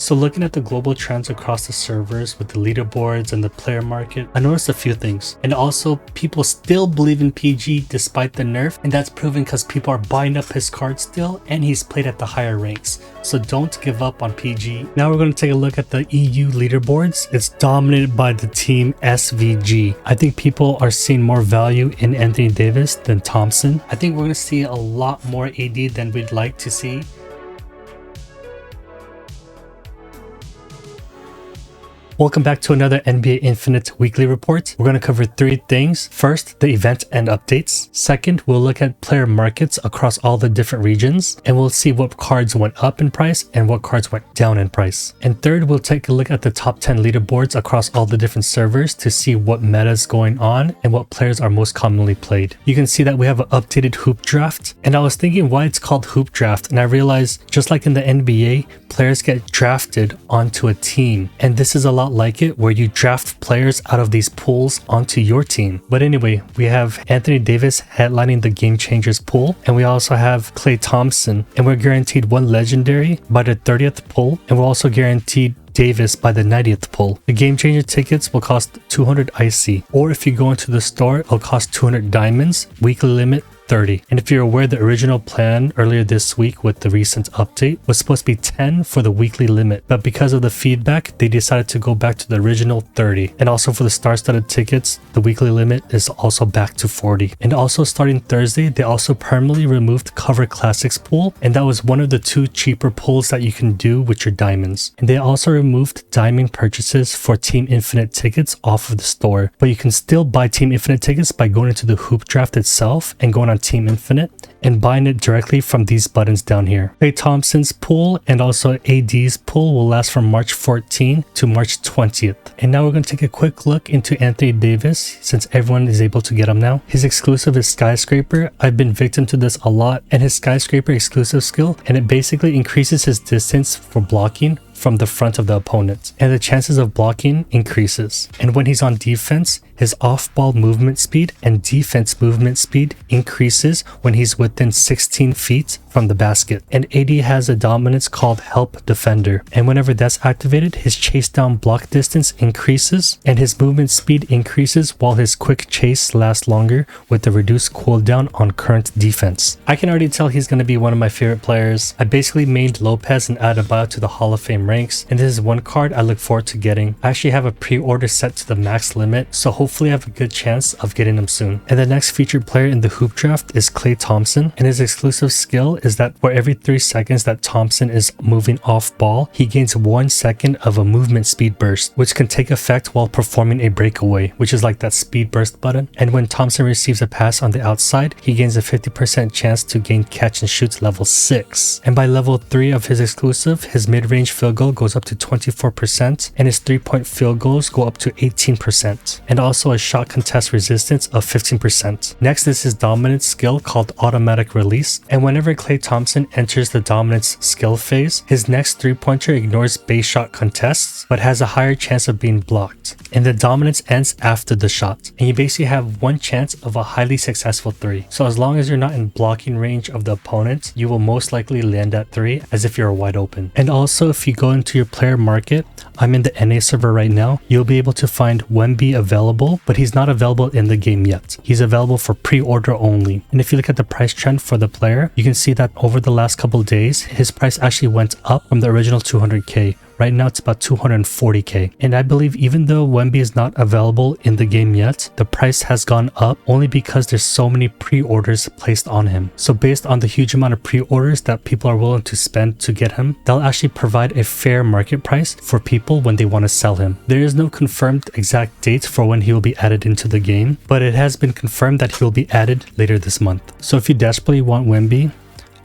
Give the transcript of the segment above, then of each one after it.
So looking at the global trends across the servers with the leaderboards and the player market, I noticed a few things. And also, people still believe in PG despite the nerf, and that's proven because people are buying up his card still, and he's played at the higher ranks. So don't give up on PG. Now we're going to take a look at the EU leaderboards. It's dominated by the team SVG. I think people are seeing more value in Anthony Davis than Thompson. I think we're going to see a lot more AD than we'd like to see. Welcome back to another NBA Infinite weekly report. We're going to cover 3 things. First, the event and updates. Second, we'll look at player markets across all the different regions, and we'll see what cards went up in price and what cards went down in price. And third, we'll take a look at the top 10 leaderboards across all the different servers to see what meta is going on and what players are most commonly played. You can see that we have an updated hoop draft, and I was thinking why it's called hoop draft, and I realized just like in the NBA, players get drafted onto a team, and this is a lot like it where you draft players out of these pools onto your team. But anyway, we have Anthony Davis headlining the Game Changers pool, and we also have Klay Thompson, and we're guaranteed 1 legendary by the 30th pull, and we're also guaranteed Davis by the 90th pull. The Game Changer tickets will cost 200 IC, or if you go into the store, it'll cost 200 diamonds, weekly limit 30. And if you're aware, the original plan earlier this week with the recent update was supposed to be 10 for the weekly limit, but because of the feedback, they decided to go back to the original 30. And also for the star-studded tickets, the weekly limit is also back to 40. And also starting Thursday, they also permanently removed Cover Classics pool, and that was one of the 2 cheaper pulls that you can do with your diamonds. And they also removed diamond purchases for Team Infinite tickets off of the store, but you can still buy Team Infinite tickets by going into the hoop draft itself and going on Team Infinite and buying it directly from these buttons down here. Klay Thompson's pool and also AD's pool will last from March 14 to March 20th. And now we're going to take a quick look into Anthony Davis since everyone is able to get him now. His exclusive is Skyscraper. I've been victim to this a lot, and his Skyscraper exclusive skill, and it basically increases his distance for blocking from the front of the opponent, and the chances of blocking increases. And when he's on defense, his off-ball movement speed and defense movement speed increases when he's within 16 feet from the basket. And AD has a dominance called Help Defender, and whenever that's activated, his chase down block distance increases and his movement speed increases while his quick chase lasts longer with the reduced cooldown on current defense. I can already tell he's going to be one of my favorite players. I basically made Lopez and Adebayo to the Hall of Fame ranks, and this is one card I look forward to getting. I actually have a pre-order set to the max limit, so hopefully I have a good chance of getting him soon. And the next featured player in the hoop draft is Klay Thompson, and his exclusive skill is that for every 3 seconds that Thompson is moving off ball, he gains 1 second of a movement speed burst, which can take effect while performing a breakaway, which is like that speed burst button. And when Thompson receives a pass on the outside, he gains a 50% chance to gain catch and shoots level 6. And by level 3 of his exclusive, his mid-range field goal goes up to 24%, and his 3-point field goals go up to 18%, and also a shot contest resistance of 15%. Next is his dominance skill called Automatic Release, and whenever Klay Thompson enters the dominance skill phase, his next 3-pointer ignores base shot contests, but has a higher chance of being blocked, and the dominance ends after the shot, and you basically have 1 chance of a highly successful 3. So as long as you're not in blocking range of the opponent, you will most likely land that 3 as if you're wide open. And also, if you go into your player market, I'm in the NA server right now, you'll be able to find Wemby available, but he's not available in the game yet. He's available for pre-order only. And if you look at the price trend for the player, you can see that over the last couple days, his price actually went up from the original 200k. Right now it's about 240k. And I believe even though Wemby is not available in the game yet, the price has gone up only because there's so many pre-orders placed on him. So based on the huge amount of pre-orders that people are willing to spend to get him, they'll actually provide a fair market price for people when they want to sell him. There is no confirmed exact date for when he will be added into the game, but it has been confirmed that he will be added later this month. So if you desperately want Wemby,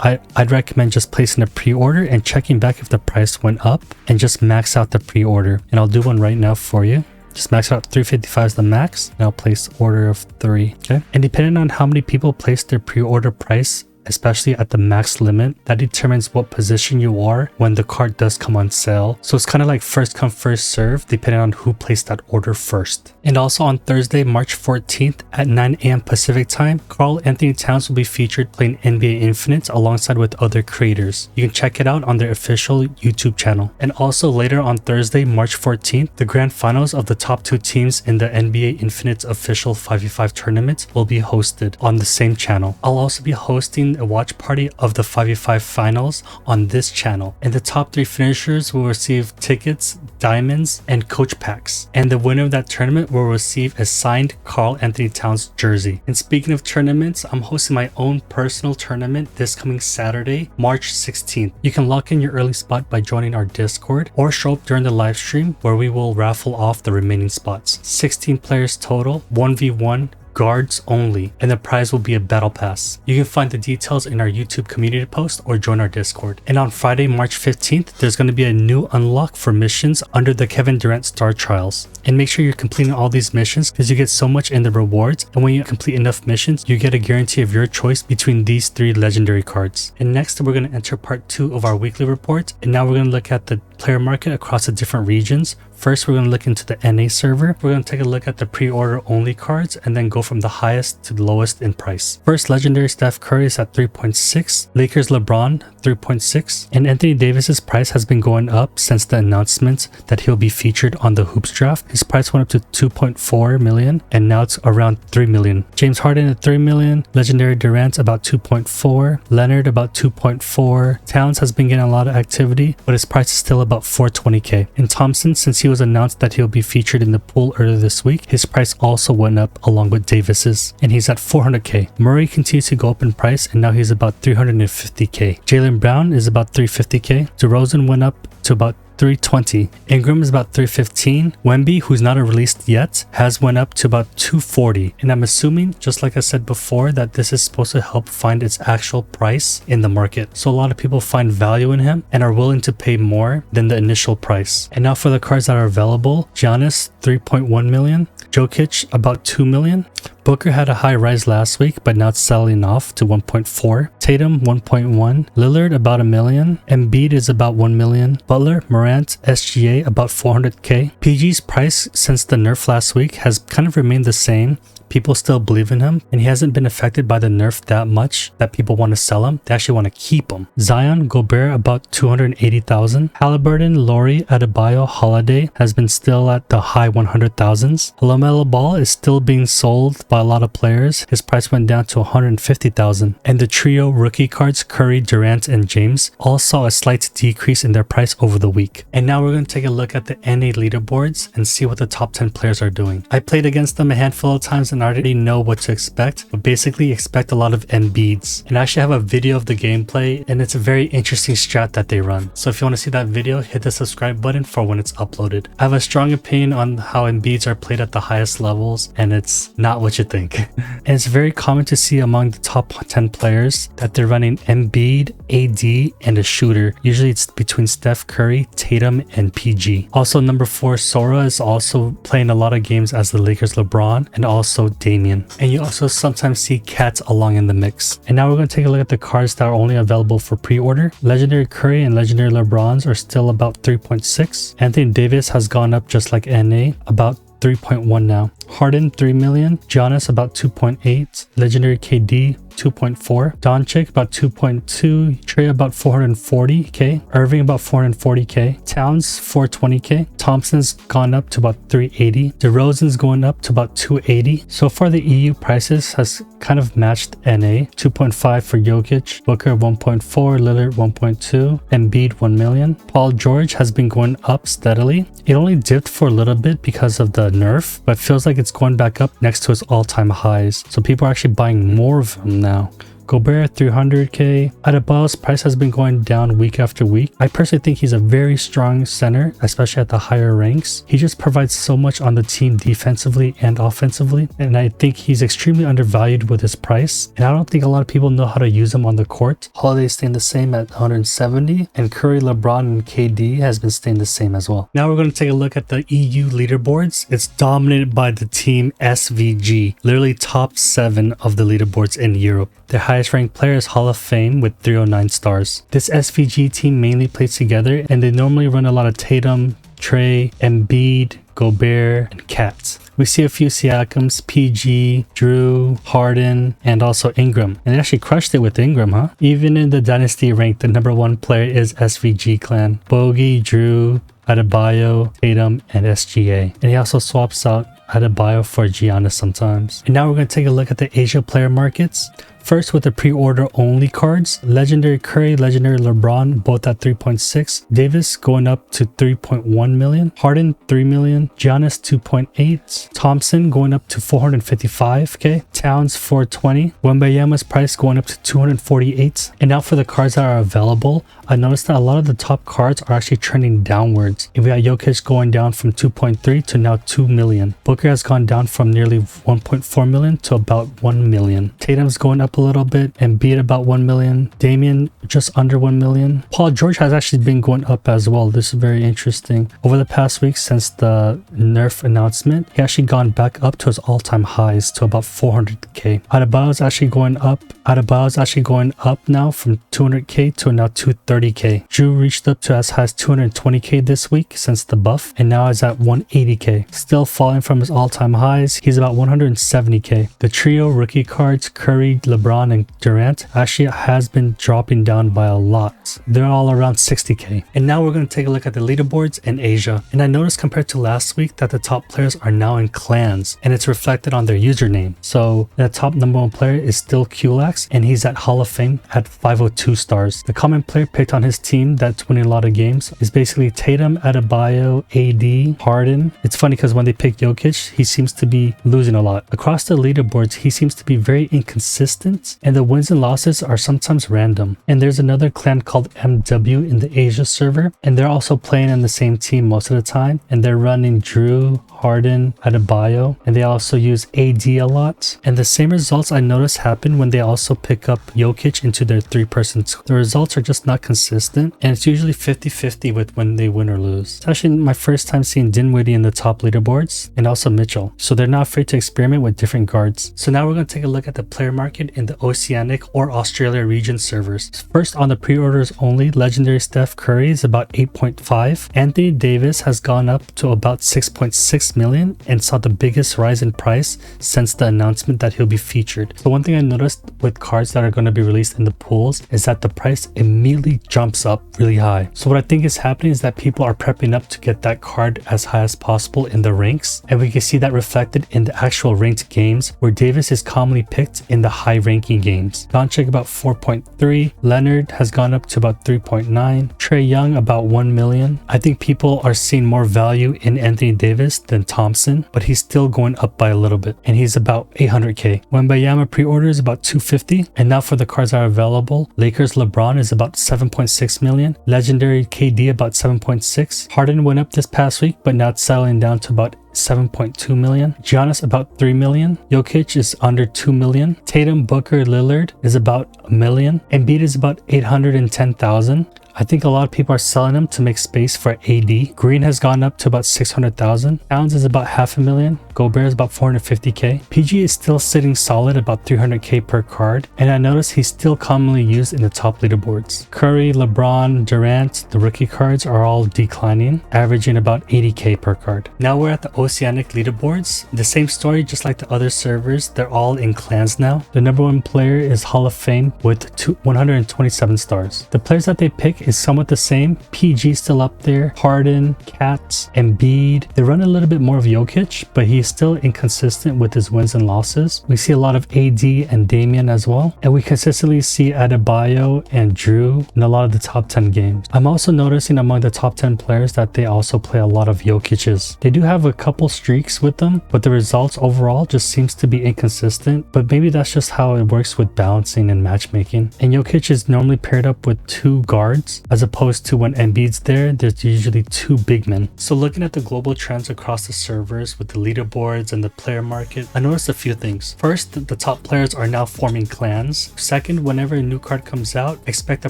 I'd recommend just placing a pre-order and checking back if the price went up and just max out the pre-order. And I'll do one right now for you. Just max out 355 is the max, and I'll place order of 3. Okay. And depending on how many people place their pre-order price especially at the max limit. That determines what position you are when the card does come on sale. So it's kind of like first come first serve depending on who placed that order first. And also on Thursday, March 14th at 9 a.m. Pacific time, Karl Anthony Towns will be featured playing NBA Infinite alongside with other creators. You can check it out on their official YouTube channel. And also later on Thursday, March 14th, the grand finals of the top 2 teams in the NBA Infinite official 5v5 tournament will be hosted on the same channel. I'll also be hosting a watch party of the 5v5 finals on this channel, and the top 3 finishers will receive tickets, diamonds, and coach packs, and the winner of that tournament will receive a signed Karl Anthony Towns jersey. And speaking of tournaments, I'm hosting my own personal tournament this coming Saturday, March 16th. You can lock in your early spot by joining our Discord or show up during the live stream where we will raffle off the remaining spots. 16 players total, 1v1, guards only, and the prize will be a battle pass. You can find the details in our YouTube community post or join our Discord. And on Friday, March 15th, there's going to be a new unlock for missions under the Kevin Durant Star Trials. And make sure you're completing all these missions because you get so much in the rewards, and when you complete enough missions, you get a guarantee of your choice between these 3 legendary cards. And next, we're going to enter part 2 of our weekly report, and now we're going to look at the player market across the different regions. First, we're going to look into the NA server. We're going to take a look at the pre-order only cards and then go from the highest to the lowest in price. First, legendary Steph Curry is at 3.6, Lakers LeBron 3.6, and Anthony Davis's price has been going up since the announcement that he'll be featured on the Hoops draft. His price went up to 2.4 million and now it's around 3 million. James Harden at 3 million, legendary Durant about 2.4, Leonard about 2.4. Towns has been getting a lot of activity, but his price is still about 420k. And Thompson, since he was announced that he'll be featured in the pool earlier this week, his price also went up along with Davis's, and he's at 400k. Murray continues to go up in price and now he's about 350k. Jaylen Brown is about 350k. DeRozan went up to about 320. Ingram is about 315. Wemby, who's not released yet, has went up to about 240. And I'm assuming, just like I said before, that this is supposed to help find its actual price in the market. So a lot of people find value in him and are willing to pay more than the initial price. And now for the cards that are available, Giannis 3.1 million, Jokic about 2 million. Booker had a high rise last week, but now it's selling off to 1.4. Tatum 1.1. Lillard about 1 million. Embiid is about 1 million. Butler, Morant, SGA about 400k. PG's price since the nerf last week has kind of remained the same. People still believe in him, and he hasn't been affected by the nerf that much that people want to sell him. They actually want to keep him. Zion, Gobert about 280,000. Halliburton, Laurie, Adebayo, Holiday has been still at the high 100,000s. LaMelo Ball is still being sold by a lot of players. His price went down to 150,000. And the trio rookie cards, Curry, Durant, and James, all saw a slight decrease in their price over the week. And now we're going to take a look at the NA leaderboards and see what the top 10 players are doing. I played against them a handful of times and I already know what to expect, but basically expect a lot of Embiids. And I actually have a video of the gameplay, and it's a very interesting strat that they run. So if you want to see that video, hit the subscribe button for when it's uploaded. I have a strong opinion on how Embiids are played at the highest levels, and it's not what you think. And it's very common to see among the top 10 players that they're running Embiid, AD, and a shooter. Usually it's between Steph Curry, Tatum, and PG. Also number 4, Sora is also playing a lot of games as the Lakers LeBron, and also Damian. And you also sometimes see Cat along in the mix. And now we're going to take a look at the cards that are only available for pre-order. Legendary Curry and Legendary LeBrons are still about 3.6. Anthony Davis has gone up just like NA, about 3.1 now. Harden 3 million. Giannis about 2.8. Legendary KD 2.4. Doncic about 2.2. Trey about 440k. Irving about 440k. Towns 420k. Thompson's gone up to about 380. DeRozan's going up to about 280. So far the EU prices has kind of matched NA. 2.5 for Jokic. Booker 1.4. Lillard 1.2. Embiid 1 million. Paul George has been going up steadily. It only dipped for a little bit because of the nerf, but feels like it's going back up next to its all-time highs. So people are actually buying more of them now. Gobert 300k. Adebayo's price has been going down week after week. I personally think he's a very strong center, especially at the higher ranks. He just provides so much on the team defensively and offensively, and I think he's extremely undervalued with his price, and I don't think a lot of people know how to use him on the court. Holiday's staying the same at 170, and Curry, LeBron, and KD has been staying the same as well. Now we're going to take a look at the EU leaderboards. It's dominated by the team SVG, literally top 7 of the leaderboards in Europe. Their highest ranked player is Hall of Fame with 309 stars. This SVG team mainly plays together and they normally run a lot of Tatum, Trey, Embiid, Gobert, and Cat. We see a few Siakams, PG, Drew, Harden, and also Ingram. And they actually crushed it with Ingram, huh? Even in the Dynasty rank, the number 1 player is SVG clan. Bogey, Drew, Adebayo, Tatum, and SGA. And he also swaps out Adebayo for Giannis sometimes. And now we're going to take a look at the Asia player markets. First with the pre-order only cards, Legendary Curry, Legendary LeBron, both at 3.6. Davis going up to 3.1 million. Harden 3 million. Giannis 2.8. Thompson going up to 455k. Towns 420. Wembanyama's price going up to 248. And now for the cards that are available, I noticed that a lot of the top cards are actually trending downwards. And we got Jokic going down from 2.3 to now 2 million. Booker has gone down from nearly 1.4 million to about 1 million. Tatum's going up a little bit, and Embiid about 1 million. Damian just under 1 million. Paul George has actually been going up as well. This is very interesting. Over the past week since the nerf announcement, he actually gone back up to his all-time highs to about 400k. Adebayo's actually going up. Adebayo's actually going up now from 200k to now 230k. Drew reached up to as high as 220k this week since the buff, and now is at 180k. Still falling from his all-time highs. He's about 170k. The trio rookie cards, Curry, LeBron, and Durant, actually has been dropping down by a lot. They're all around 60k. And now we're going to take a look at the leaderboards in Asia. And I noticed compared to last week that the top players are now in clans, and it's reflected on their username. So the top number 1 player is still Qlax, and he's at Hall of Fame at 502 stars. The common player picked on his team that's winning a lot of games is basically Tatum, Adebayo, AD, Harden. It's funny because when they pick Jokic, he seems to be losing a lot. Across the leaderboards, he seems to be very inconsistent, and the wins and losses are sometimes random. And there's another clan called MW in the Asia server, and they're also playing in the same team most of the time, and they're running Drew, Harden, Adebayo, and they also use AD a lot. And the same results I noticed happen when they also pick up Jokic into their 3-person squad. The results are just not consistent, and it's usually 50-50 with when they win or lose. It's actually my first time seeing Dinwiddie in the top leaderboards, and also Mitchell. So they're not afraid to experiment with different guards. So now we're going to take a look at the player market in the Oceanic or Australia region servers. First, on the pre-orders only, Legendary Steph Curry is about 8.5. Anthony Davis has gone up to about 6.6 million and saw the biggest rise in price since the announcement that he'll be featured. So one thing I noticed with cards that are going to be released in the pools is that the price immediately jumps up really high. So what I think is happening is that people are prepping up to get that card as high as possible in the ranks, and we can see that reflected in the actual ranked games where Davis is commonly picked in the high ranking games. Doncic about 4.3, Leonard has gone up to about 3.9, Trey Young about 1 million. I think people are seeing more value in Anthony Davis than Thompson, but he's still going up by a little bit, and he's about 800k. Wembanyama pre-order is about 250, and now for the cards that are available, Lakers LeBron is about 7.6 million, Legendary KD about 7.6. Harden went up this past week, but now it's settling down to about 7.2 million. Giannis about 3 million. Jokic is under 2 million. Tatum, Booker, Lillard is about 1 million. Embiid is about 810,000. I think a lot of people are selling them to make space for AD. Green has gone up to about 600,000. Towns is about 500,000. Gobert is about 450k. PG is still sitting solid about 300k per card, and I noticed he's still commonly used in the top leaderboards. Curry, LeBron, Durant, the rookie cards are all declining, averaging about 80k per card. Now we're at the Oceanic leaderboards. The same story, just like the other servers, they're all in clans now. The number 1 player is Hall of Fame with 127 stars. The players that they pick is somewhat the same. PG still up there, Harden, Cat, Embiid. They run a little bit more of Jokic, but he's still inconsistent with his wins and losses. We see a lot of AD and Damian as well, and we consistently see Adebayo and Drew in a lot of the top 10 games. I'm also noticing among the top 10 players that they also play a lot of Jokic's. They do have a couple streaks with them, but the results overall just seems to be inconsistent, but maybe that's just how it works with balancing and matchmaking. And Jokic is normally paired up with 2 guards, as opposed to when Embiid's there, there's usually 2 big men. So looking at the global trends across the servers with the leaderboard leaderboards and the player market, I noticed a few things. First, the top players are now forming clans. Second, whenever a new card comes out, expect the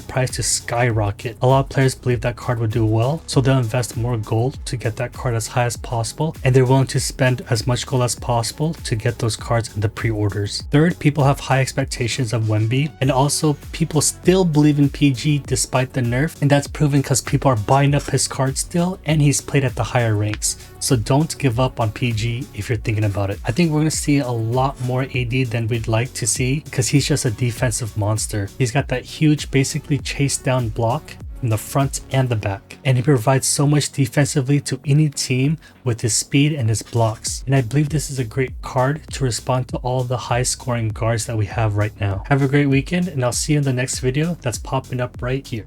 price to skyrocket. A lot of players believe that card will do well, so they'll invest more gold to get that card as high as possible, and they're willing to spend as much gold as possible to get those cards in the pre-orders. Third, people have high expectations of Wemby, and also people still believe in PG despite the nerf, and that's proven because people are buying up his card still, and he's played at the higher ranks. So don't give up on PG if you're thinking about it. I think we're going to see a lot more AD than we'd like to see because he's just a defensive monster. He's got that huge, basically chase down block from the front and the back, and he provides so much defensively to any team with his speed and his blocks. And I believe this is a great card to respond to all the high scoring guards that we have right now. Have a great weekend, and I'll see you in the next video that's popping up right here.